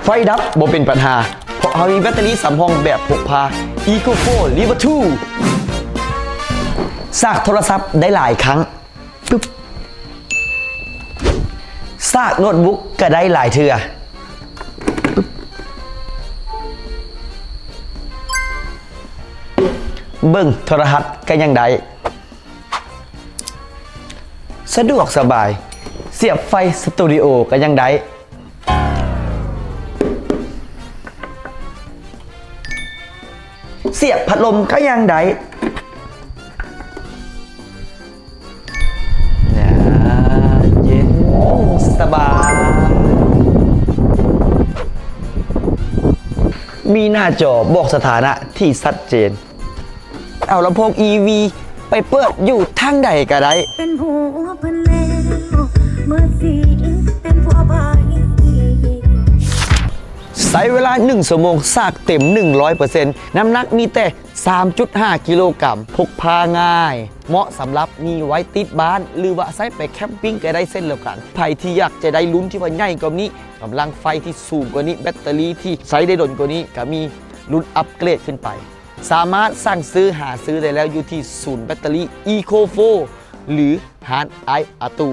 ไฟดับบ่เป็นปัญหาเพราะเขามีแบตเตอรี่สำรองแบบพกพา Eco4 Liver 2ซากโทรศัพท์ได้หลายครั้งปึ๊บซากโน้ตบุ๊กก็ได้หลายเทื่อปึ๊บเบิ่งโทรทัศน์ก็ยังได้สะดวกสบายเสียบไฟสตูดิโอก็ยังได้เสียบพัดลมก็ยังได้เย็นสบายมีหน้าจอบอกสถานะที่ชัดเจนเอาลำโพง EV ไปเปิดอยู่ทางใดก็ได้เป็นผัวเพิ่นแล้วเมื่อสีเป็นผัวบายใช้เวลา1 ชั่วโมงซากเต็ม 100% น้ำหนักมีแต่ 3.5 กิโลกรัมพกพาง่ายเหมาะสำหรับมีไว้ติดบ้านหรือว่าใช้ไปแคมปิ้งก็ได้เส้นแล้วกันใครที่อยากจะได้ลุ้นที่ว่าใหญ่กว่านี้กำลังไฟที่สูงกว่านี้แบตเตอรี่ที่ใช้ได้ดนกว่านี้ก็มีรุ่นอัปเกรดขึ้นไปสามารถสั่งซื้อหาซื้อได้แล้วอยู่ที่ศูนย์แบตเตอรี่ Eco4 หรือร้านไออาตู